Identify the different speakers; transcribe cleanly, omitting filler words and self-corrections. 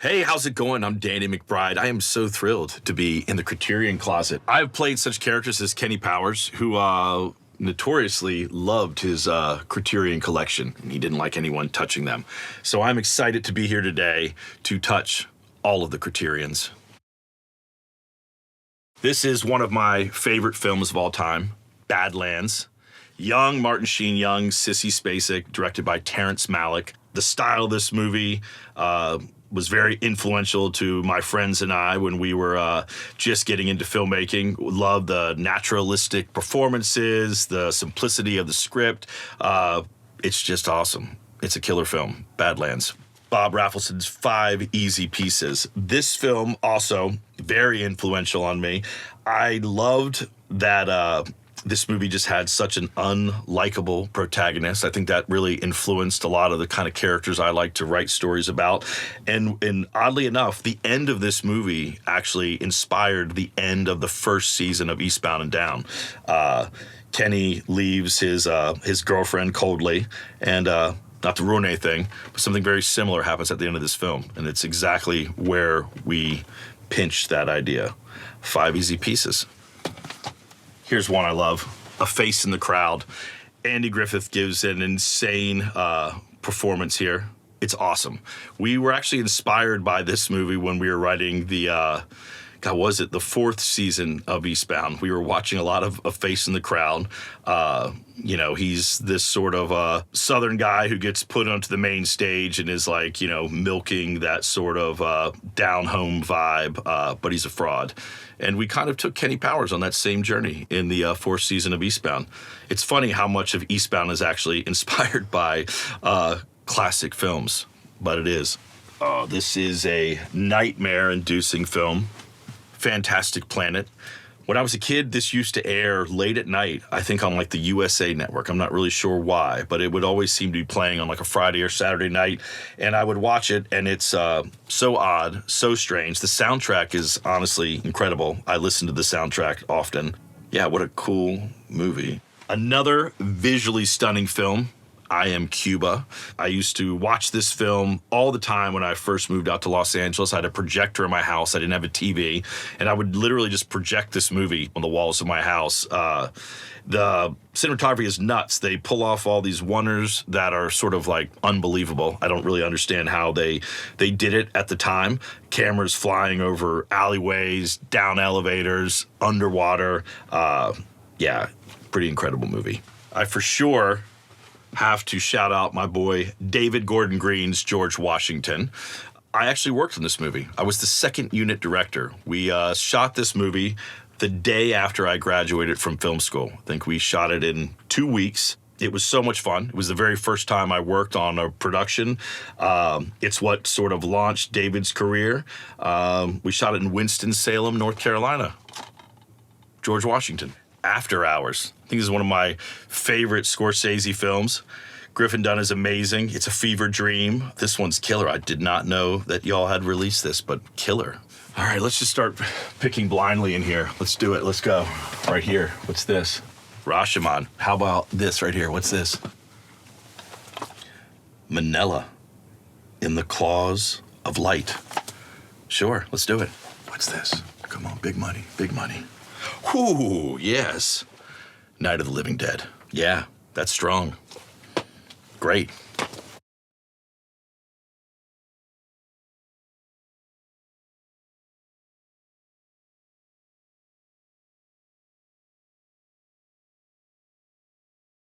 Speaker 1: Hey, how's it going? I'm Danny McBride. I am so thrilled to be in the Criterion closet. I've played such characters as Kenny Powers, who notoriously loved his Criterion collection, and he didn't like anyone touching them. So I'm excited to be here today to touch all of the Criterions. This is one of my favorite films of all time, Badlands. Young Martin Sheen, young Sissy Spacek, directed by Terrence Malick. The style of this movie was very influential to my friends and I when we were just getting into filmmaking. Loved the naturalistic performances, the simplicity of the script. It's just awesome. It's a killer film, Badlands. Bob Rafelson's 5 Easy Pieces. This film also very influential on me. I loved that this movie just had such an unlikable protagonist. I think that really influenced a lot of the kind of characters I like to write stories about. And oddly enough, the end of this movie actually inspired the end of the first season of Eastbound and Down. Kenny leaves his girlfriend coldly, and not to ruin anything, but something very similar happens at the end of this film. And it's exactly where we pinched that idea. 5 Easy Pieces. Here's one I love, A Face in the Crowd. Andy Griffith gives an insane performance here. It's awesome. We were actually inspired by this movie when we were writing the, the 4th season of Eastbound. We were watching a lot of A Face in the Crowd. He's this sort of Southern guy who gets put onto the main stage and is like, milking that sort of down-home vibe, but he's a fraud. And we kind of took Kenny Powers on that same journey in the 4th season of Eastbound. It's funny how much of Eastbound is actually inspired by classic films, but it is. Oh, this is a nightmare-inducing film. Fantastic Planet. When I was a kid, this used to air late at night, I think on like the USA Network. I'm not really sure why, but it would always seem to be playing on like a Friday or Saturday night, and I would watch it, and it's so odd, so strange. The soundtrack is honestly incredible. I listen to the soundtrack often. Yeah, what a cool movie. Another visually stunning film, I Am Cuba. I used to watch this film all the time when I first moved out to Los Angeles. I had a projector in my house. I didn't have a TV. And I would literally just project this movie on the walls of my house. The cinematography is nuts. They pull off all these wonders that are sort of like unbelievable. I don't really understand how they did it at the time. Cameras flying over alleyways, down elevators, underwater. Yeah, pretty incredible movie. I for sure have to shout out my boy David Gordon Green's George Washington. I actually worked on this movie. I was the second unit director. We shot this movie the day after I graduated from film school. I think we shot it in 2 weeks. It was so much fun. It was the very first time I worked on a production. It's what sort of launched David's career. We shot it in Winston-Salem, North Carolina. George Washington. After Hours. I think this is one of my favorite Scorsese films. Griffin Dunn is amazing. It's a fever dream. This one's killer. I did not know that y'all had released this, but killer. All right, let's just start picking blindly in here. Let's do it. Let's go. Right here. What's this? RASHOMON. How about this right here? What's this? MANILA. In the Claws of Light. Sure, let's do it. What's this? Come on, big money, big money. Whoo, yes. Night of the Living Dead. Yeah, that's strong. Great.